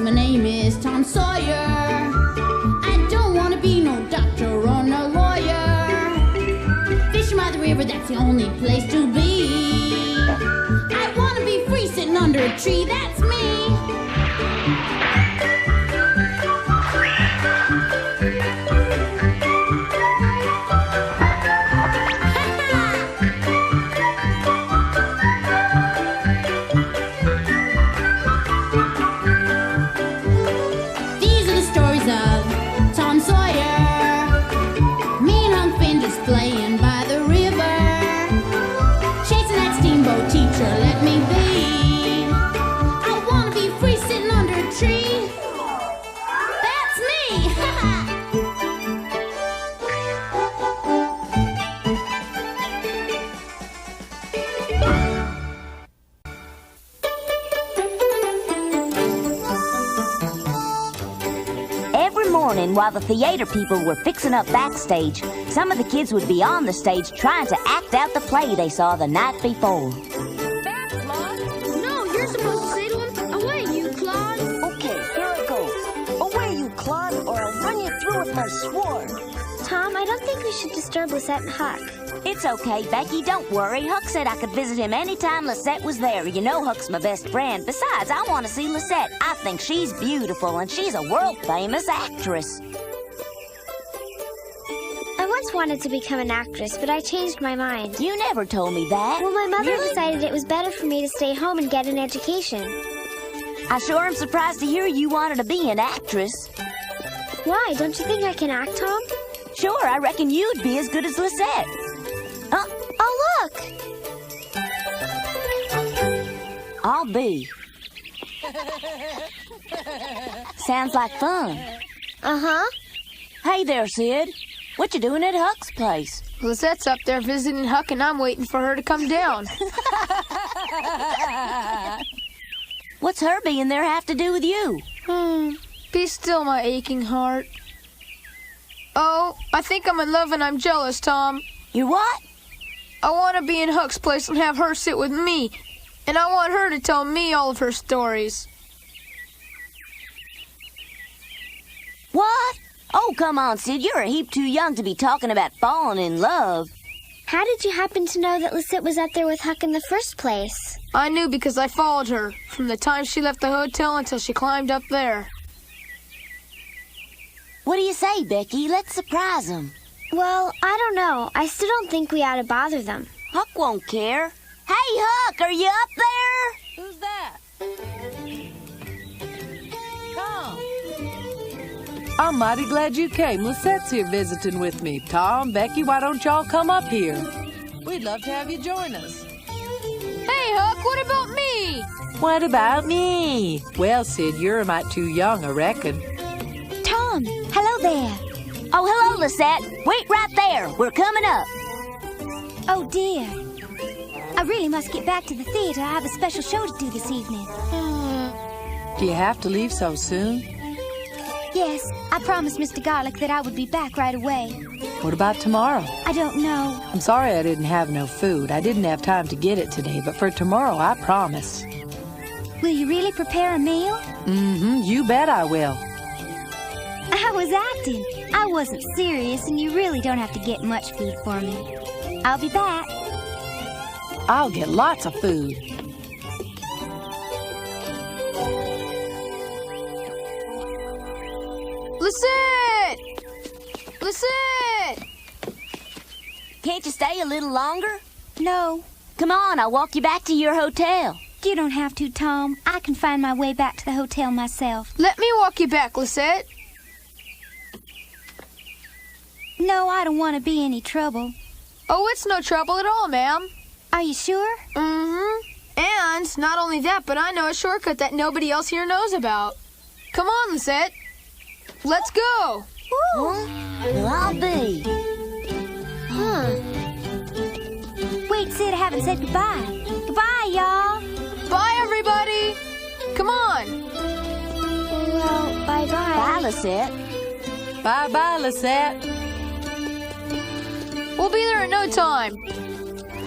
my name is Tom Sawyer. I don't want to be no doctor or no lawyer. Fishing by the river, that's the only place to be. I want to be free sitting under a tree, that's me. These are the stories of Tom Sawyer. Me and Unc Finn just playing by the river. Chasing that steamboat teacher, let me be. I want to be free sitting under a tree. That's me! Every morning while the theater people were fixing up backstage, some of the kids would be on the stage trying to act out the play they saw the night before. Back, Claude. No, you're supposed to say to him, away, you, Claude. Okay, here I go. Away, you Claude, or I'll run you through with my sword. Tom, I don't think we should disturb Lisette and Huck. It's okay, Becky, don't worry. Huck said I could visit him anytime Lisette was there. You know Huck's my best friend. Besides, I want to see Lisette. I think she's beautiful, and she's a world-famous actress. I once wanted to become an actress, but I changed my mind. You never told me that. Well, my mother Really? decided it was better for me to stay home and get an education. I sure am surprised to hear you wanted to be an actress. Why? Don't you think I can act, Tom? Sure, I reckon you'd be as good as Lisette. Oh, look! I'll be. Sounds like fun. Uh-huh. Hey there, Sid. What you doing at Huck's place? Lisette's up there visiting Huck, and I'm waiting for her to come down. What's her being there have to do with you? Be still, my aching heart. Oh, I think I'm in love and I'm jealous, Tom. You what? I want to be in Huck's place and have her sit with me. And I want her to tell me all of her stories. What? Oh, come on, Sid. You're a heap too young to be talking about falling in love. How did you happen to know that Lisette was up there with Huck in the first place? I knew because I followed her from the time she left the hotel until she climbed up there. What do you say, Becky? Let's surprise them. Well, I don't know. I still don't think we ought to bother them. Huck won't care. Hey, Huck, are you up there? Who's that? Tom. I'm mighty glad you came. Lisette's here visiting with me. Tom, Becky, why don't y'all come up here? We'd love to have you join us. Hey, Huck, what about me? What about me? Well, Sid, you're a mite too young, I reckon. Tom, hello there. Oh, hello, Lisette. Wait right there. We're coming up. Oh, dear. I really must get back to the theater. I have a special show to do this evening. Do you have to leave so soon? Yes, I promised Mr. Garlic that I would be back right away. What about tomorrow? I don't know. I'm sorry I didn't have no food. I didn't have time to get it today, but for tomorrow, I promise. Will you really prepare a meal? You bet I will. I was acting. I wasn't serious, and you really don't have to get much food for me. I'll be back. I'll get lots of food. Lisette! Lisette! Can't you stay a little longer? No, Come on, I'll walk you back to your hotel. you don't have to, Tom. I can find my way back to the hotel myself. Let me walk you back, Lisette. No, I don't want to be any trouble. Oh, it's no trouble at all, ma'am. Are you sure? And not only that, but I know a shortcut that nobody else here knows about. Come on, Lisette. Let's go. Well, I'll be. Wait, Sid, I haven't said goodbye. Goodbye, y'all. Bye, everybody. Come on. Well, bye-bye. Bye, Lisette. Bye-bye, Lisette. We'll be there in no time.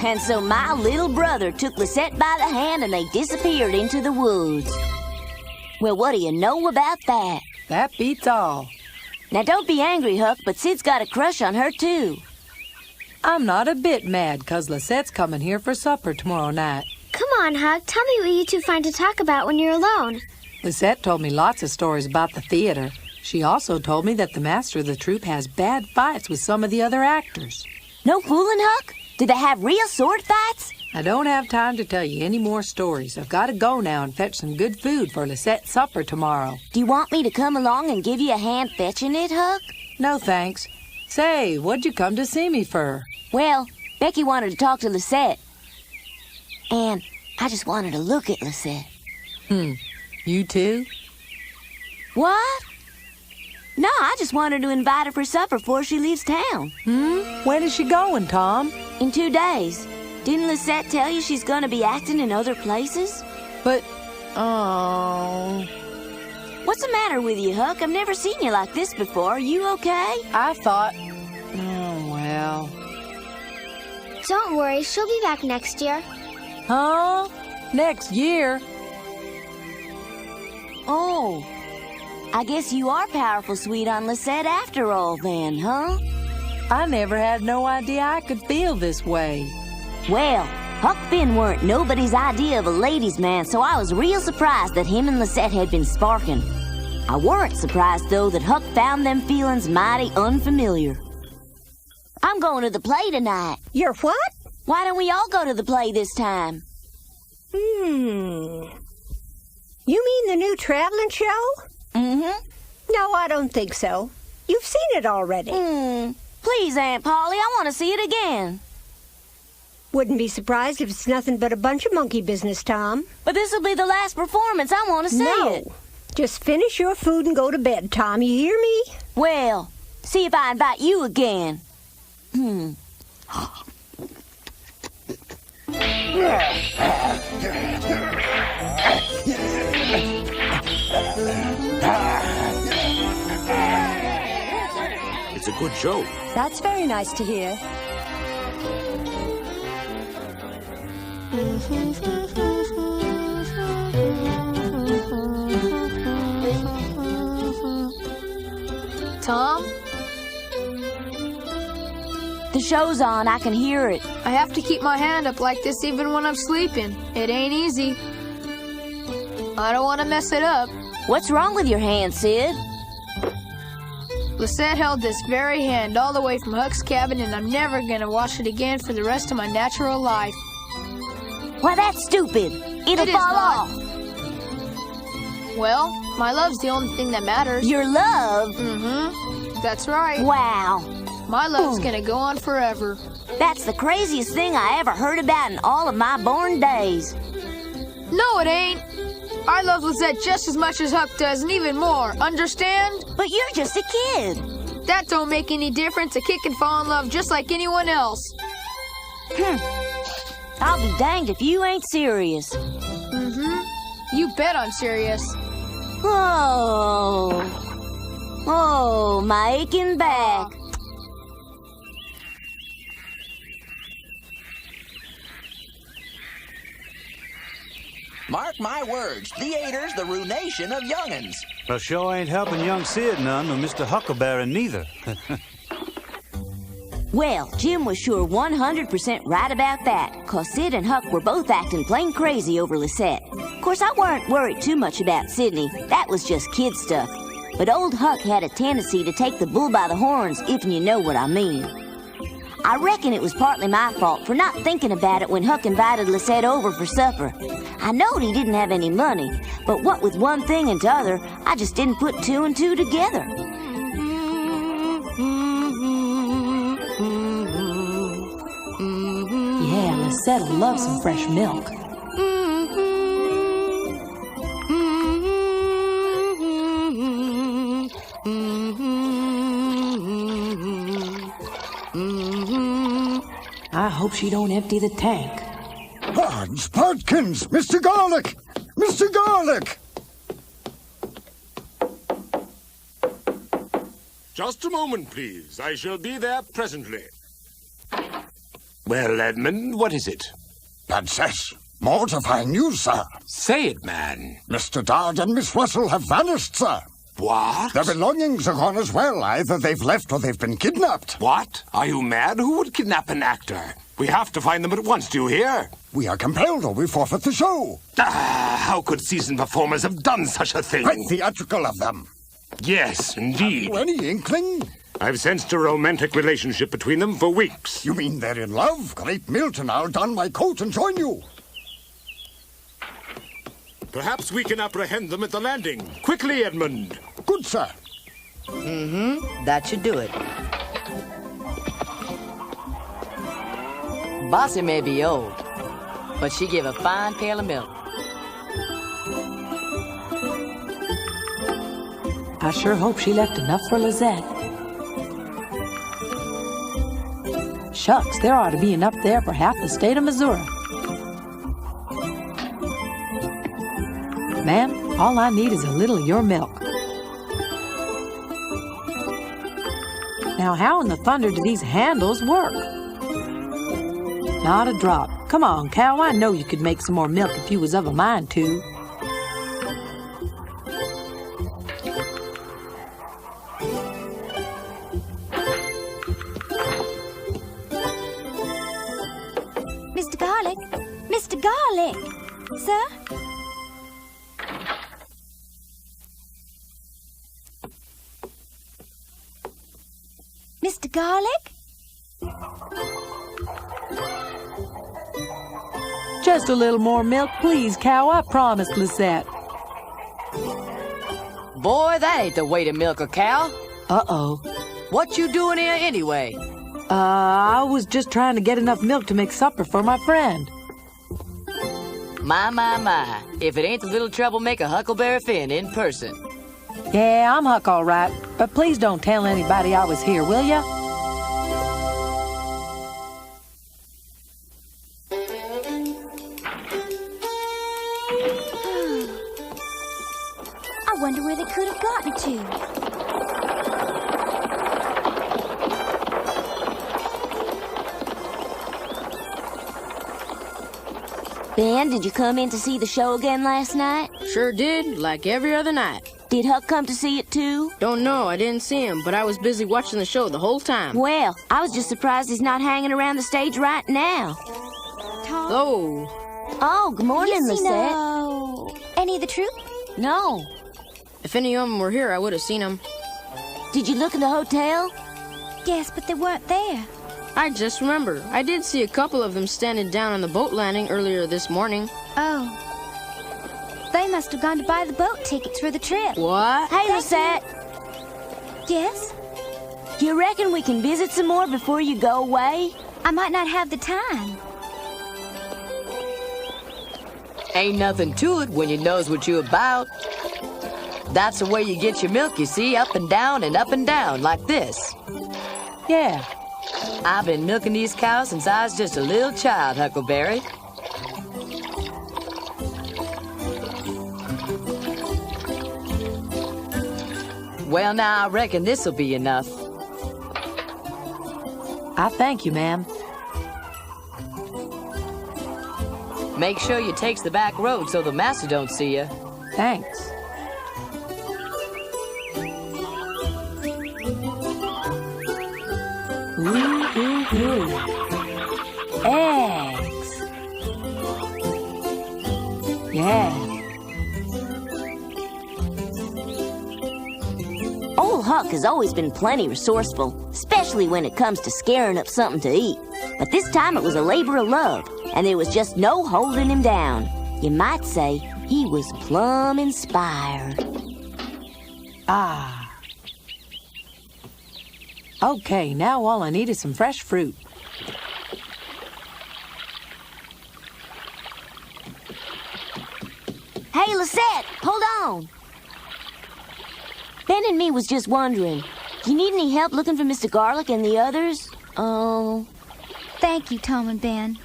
And so my little brother took Lisette by the hand and they disappeared into the woods. Well, what do you know about that? That beats all. Now, don't be angry, Huck, but Sid's got a crush on her, too. I'm not a bit mad, 'cause Lisette's coming here for supper tomorrow night. Come on, Huck. Tell me what you two find to talk about when you're alone. Lisette told me lots of stories about the theater. She also told me that the master of the troupe has bad fights with some of the other actors. No fooling, Huck? Do they have real sword fights? I don't have time to tell you any more stories. I've got to go now and fetch some good food for Lisette's supper tomorrow. Do you want me to come along and give you a hand fetching it, Huck? No, thanks. Say, what'd you come to see me for? Well, Becky wanted to talk to Lisette. And I just wanted to look at Lisette. You too? What? No, I just wanted to invite her for supper before she leaves town. When is she going, Tom? In 2 days. Didn't Lisette tell you she's going to be acting in other places? But, oh... What's the matter with you, Huck? I've never seen you like this before. Are you okay? I thought... Oh, well... Don't worry, she'll be back next year. Huh? Next year? Oh, I guess you are powerful sweet on Lisette after all then, huh? I never had no idea I could feel this way. Well, Huck Finn weren't nobody's idea of a ladies' man, so I was real surprised that him and Lisette had been sparking. I weren't surprised, though, that Huck found them feelings mighty unfamiliar. I'm going to the play tonight. You're what? Why don't we all go to the play this time? You mean the new traveling show? Mm-hmm. No, I don't think so. You've seen it already. Please, Aunt Polly, I want to see it again. Wouldn't be surprised if it's nothing but a bunch of monkey business, Tom. But this will be the last performance. I want to see it. No. Just finish your food and go to bed, Tom. You hear me? Well, see if I invite you again. It's a good show. That's very nice to hear. Tom? The show's on. I can hear it. I have to keep my hand up like this even when I'm sleeping. It ain't easy. I don't want to mess it up. What's wrong with your hand, Sid? Lisette held this very hand all the way from Huck's cabin, and I'm never going to wash it again for the rest of my natural life. Why, that's stupid. It'll It is fall not. off. Well, my love's the only thing that matters. Your love? That's right. Wow. My love's going to go on forever. That's the craziest thing I ever heard about in all of my born days. No, it ain't. I love Lisette just as much as Huck does, and even more. Understand? But you're just a kid. That don't make any difference. A kid can fall in love just like anyone else. I'll be danged if you ain't serious. You bet I'm serious. Oh, my aching back. Mark my words, theater's the ruination of young'uns. Well, sure ain't helping young Sid none, nor Mr. Huckleberry neither. Well, Jim was sure 100% right about that, 'cause Sid and Huck were both acting plain crazy over Lisette. Of course, I weren't worried too much about Sidney. That was just kid stuff. But old Huck had a tendency to take the bull by the horns, if you know what I mean. I reckon it was partly my fault for not thinking about it when Huck invited Lisette over for supper. I knowed he didn't have any money, but what with one thing and t'other, I just didn't put two and two together. Yeah, Lisette'll love some fresh milk. I hope she don't empty the tank. Pods, Podkins, Mr. Garlic! Mr. Garlic! Just a moment, please. I shall be there presently. Well, Edmund, what is it? Princess, Mortifying news, sir. Say it, man. Mr. Dodd and Miss Russell have vanished, sir. What? Their belongings are gone as well. Either they've left or they've been kidnapped. What? Are you mad? Who would kidnap an actor? We have to find them at once, do you hear? We are compelled or we forfeit the show. How could seasoned performers have done such a thing? Quite theatrical of them. Yes, indeed. Any inkling? I've sensed a romantic relationship between them for weeks. You mean they're in love? Great Milton, I'll don my coat and join you. Perhaps we can apprehend them at the landing. Quickly, Edmund. Good, sir. That should do it. Bossy may be old, but she give a fine pail of milk. I sure hope she left enough for Lizette. Shucks, there ought to be enough there for half the state of Missouri. Ma'am, all I need is a little of your milk. Now, how in the thunder do these handles work? Not a drop. Come on, cow, I know you could make some more milk if you was of a mind to. Mr. Garlic! Mr. Garlic! Sir? Mr. Garlic? Just a little more milk, please, cow. I promised Lisette. Boy, that ain't the way to milk a cow. Uh-oh. What you doing here anyway? I was just trying to get enough milk to make supper for my friend. My. If it ain't the little troublemaker Huckleberry Finn in person. Yeah, I'm Huck all right, but please don't tell anybody I was here, will ya? I wonder where they could have gotten to. Ben, did you come in to see the show again last night? Sure did, like every other night. Did Huck come to see it too? Don't know, I didn't see him, but I was busy watching the show the whole time. Well, I was just surprised he's not hanging around the stage right now. Tom? Oh, good morning, Yes, Lisette. no. Any of the troop? No. If any of them were here, I would have seen them. Did you look in the hotel? Yes, but they weren't there. I just remember, I did see a couple of them standing down on the boat landing earlier this morning. Oh. They must have gone to buy the boat tickets for the trip. What? Hey, Lisette. Yes? You reckon we can visit some more before you go away? I might not have the time. Ain't nothing to it when you knows what you about. That's the way you get your milk, you see, up and down, like this. Yeah. I've been milking these cows since I was just a little child, Huckleberry. Well, now, I reckon this'll be enough. I thank you, ma'am. Make sure you takes the back road so the master don't see you. Thanks. Ooh. Eggs. Yeah. Old Huck has always been plenty resourceful, especially when it comes to scaring up something to eat. But this time it was a labor of love, and there was just no holding him down. You might say he was plumb inspired. Ah. Okay, now all I need is some fresh fruit. Hey, Lisette, hold on. Ben and me was just wondering, do you need any help looking for Mr. Garlic and the others? Oh. Thank you, Tom and Ben.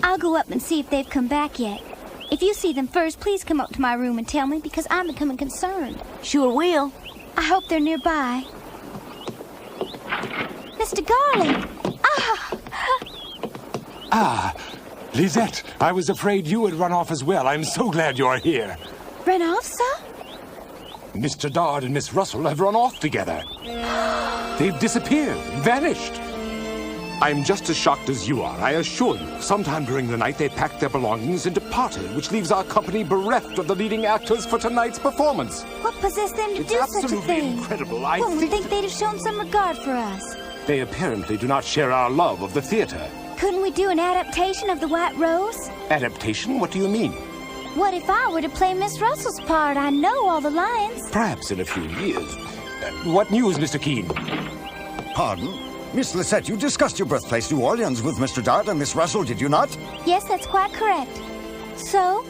I'll go up and see if they've come back yet. If you see them first, please come up to my room and tell me, because I'm becoming concerned. Sure will. I hope they're nearby. Mr. Garlic! Lisette, I was afraid you had run off as well. I'm so glad you're here. Run off, sir? Mr. Dodd and Miss Russell have run off together. They've disappeared, vanished. I'm just as shocked as you are, I assure you. Sometime during the night, they packed their belongings and departed, which leaves our company bereft of the leading actors for tonight's performance. What possessed them to do such a thing? It's absolutely incredible. One would think they'd have shown some regard for us. They apparently do not share our love of the theater. Couldn't we do an adaptation of The White Rose? Adaptation? What do you mean? What if I were to play Miss Russell's part? I know all the lines. Perhaps in a few years. What news, Mr. Keene? Pardon? Miss Lisette, you discussed your birthplace, New Orleans, with Mr. Dodd and Miss Russell, did you not? Yes, that's quite correct. So?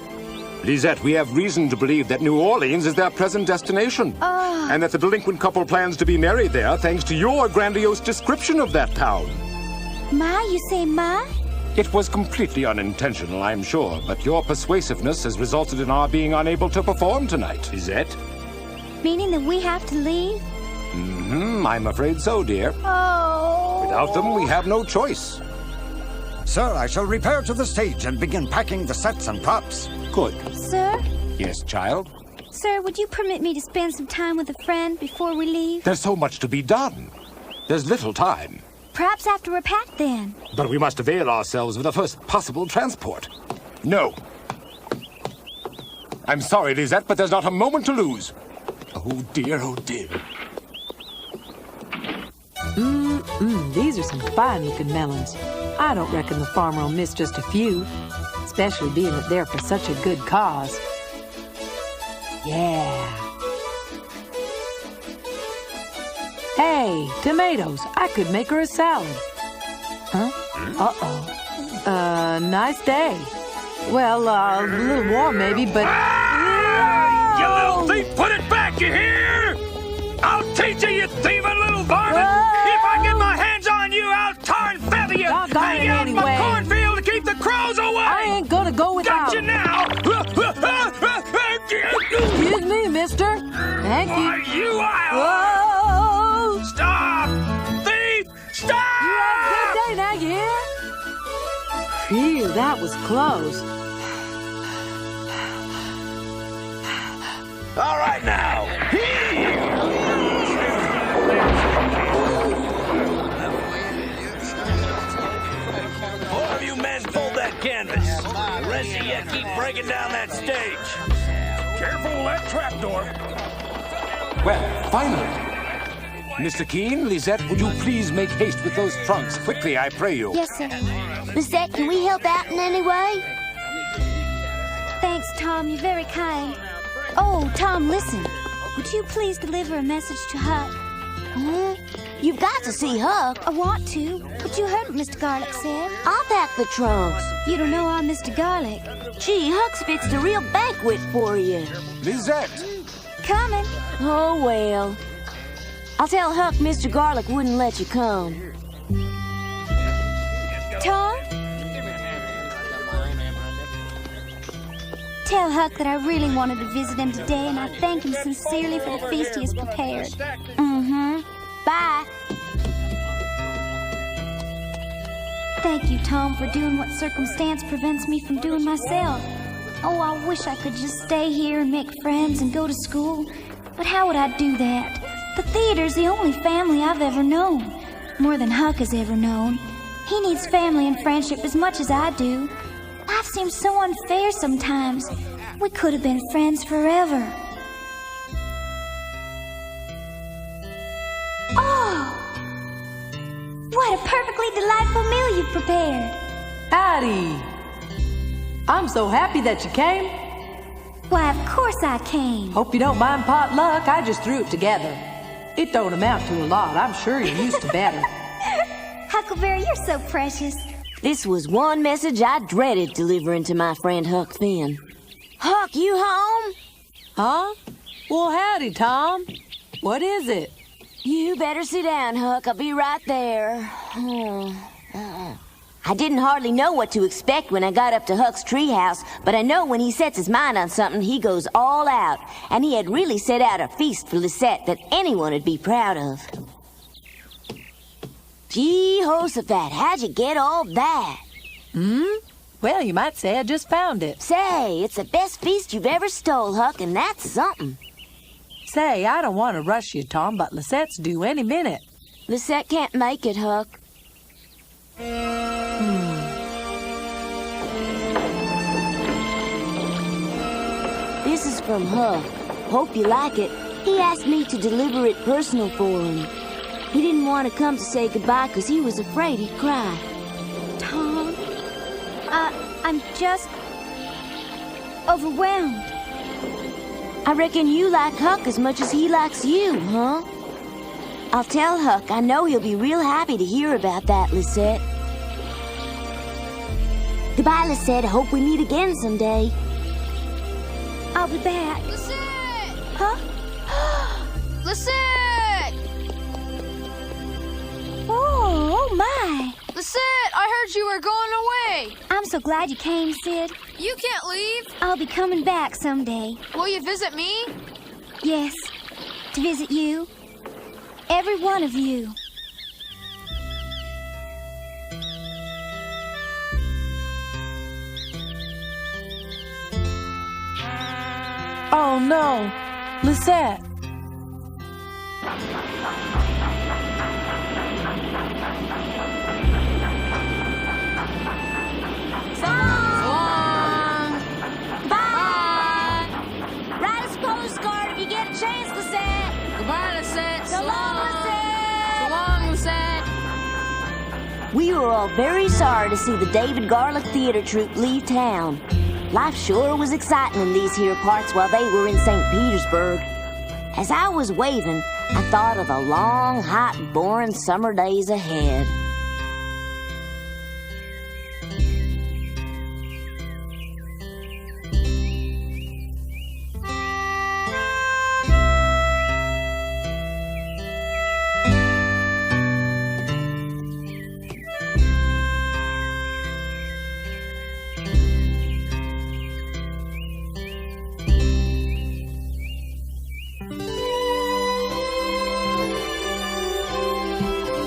Lisette, we have reason to believe that New Orleans is their present destination. And that the delinquent couple plans to be married there thanks to your grandiose description of that town. Ma? You say ma? It was completely unintentional, I'm sure, but your persuasiveness has resulted in our being unable to perform tonight, Lisette. Meaning that we have to leave? Mm-hmm, I'm afraid so, dear. Oh. Without them, we have no choice. Sir, I shall repair to the stage and begin packing the sets and props. Good. Sir? Yes, child? Sir, would you permit me to spend some time with a friend before we leave? There's so much to be done. There's little time. Perhaps after we're packed, then. But we must avail ourselves of the first possible transport. No. I'm sorry, Lisette, but there's not a moment to lose. Oh, dear, oh, dear. These are some fine-looking melons. I don't reckon the farmer will miss just a few, especially being that they're for such a good cause. Yeah. Hey, tomatoes. I could make her a salad. Huh? Uh-oh. Nice day. Well, a little warm maybe, but... You little thief, put it back, you hear? I'll teach you, you thieving little varmint! If I get my hands on you, I'll tar and feather you! Hang you out in my cornfield to keep the crows away! I ain't gonna go without... Got you now! Excuse me, mister. Thank you. Why, you I'll... Whoa! Stop! Thief! Stop! You have a good day now, you hear? Phew, that was close. All right now! Four of you men pull that canvas. The rest of you keep breaking down that stage. Careful with that trapdoor. Well, finally. Mr. Keene, Lisette, would you please make haste with those trunks? Quickly, I pray you. Yes, sir. Lisette, can we help out in any way? Thanks, Tom. You're very kind. Oh, Tom, listen. Would you please deliver a message to Huck? Huh? You've got to see Huck. I want to, but you heard what Mr. Garlic said. I'll pack the trunks. You don't know I'm Mr. Garlic. Gee, Huck's fixed a real banquet for you. Lisette! Coming. Oh, well. I'll tell Huck Mr. Garlic wouldn't let you come. Tom? Tell Huck that I really wanted to visit him today, and I thank him sincerely for the feast he has prepared. Mm-hmm. Bye. Thank you, Tom, for doing what circumstance prevents me from doing myself. Oh, I wish I could just stay here and make friends and go to school. But how would I do that? The theater's the only family I've ever known. More than Huck has ever known. He needs family and friendship as much as I do. Life seems so unfair sometimes. We could have been friends forever. Oh! What a perfectly delightful meal you've prepared. Howdy. I'm so happy that you came. Why, of course I came. Hope you don't mind potluck. I just threw it together. It don't amount to a lot. I'm sure you're used to better. Huckleberry, you're so precious. This was one message I dreaded delivering to my friend Huck Finn. Huck, you home? Huh? Well, howdy, Tom. What is it? You better sit down, Huck. I'll be right there. I didn't hardly know what to expect when I got up to Huck's treehouse, but I know when he sets his mind on something, he goes all out. And he had really set out a feast for Lisette that anyone would be proud of. Gee, Josephat, how'd you get all that? Well, you might say I just found it. Say, it's the best feast you've ever stole, Huck, and that's something. Say, I don't want to rush you, Tom, but Lisette's due any minute. Lisette can't make it, Huck. This is from Huck. Hope you like it. He asked me to deliver it personal for him. He didn't want to come to say goodbye because he was afraid he'd cry. Tom, I'm just overwhelmed. I reckon you like Huck as much as he likes you, huh? I'll tell Huck. I know he'll be real happy to hear about that, Lisette. Goodbye, Lisette. I hope we meet again someday. I'll be back. Lisette! Huh? Lisette! Oh my! Lisette, I heard you were going away. I'm so glad you came, Sid. You can't leave. I'll be coming back someday. Will you visit me? Yes, to visit you. Every one of you. Oh, no. Lisette. So long. Bye. Write us a postcard if you get a chance, Lisette. Goodbye, Lisette. So long, Lisette. So long, Lisette. We were all very sorry to see the David Garlick Theater Troupe leave town. Life sure was exciting in these here parts while they were in St. Petersburg. As I was waving, I thought of the long, hot, boring summer days ahead.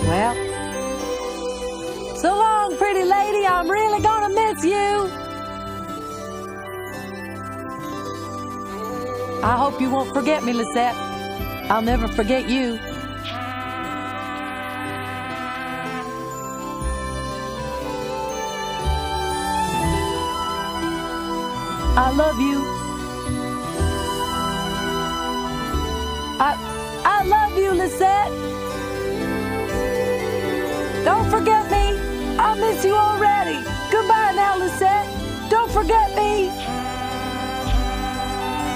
Well, so long, pretty lady. I'm really gonna miss you. I hope you won't forget me, Lisette. I'll never forget you. I love you. I love you, Lisette. Don't forget me. I miss you already. Goodbye now, Lisette. Don't forget me.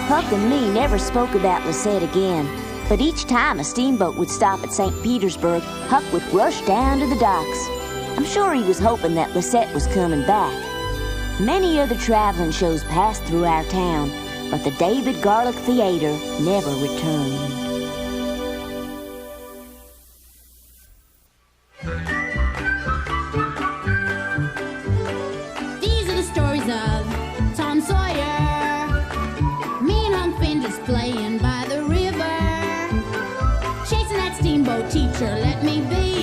Huck and me never spoke about Lisette again, but each time a steamboat would stop at St. Petersburg, Huck would rush down to the docks. I'm sure he was hoping that Lisette was coming back. Many other traveling shows passed through our town, but the David Garlick Theater never returned. These are the stories of Tom Sawyer. Me and Unc Finn just playing by the river, chasing that steamboat teacher, let me be.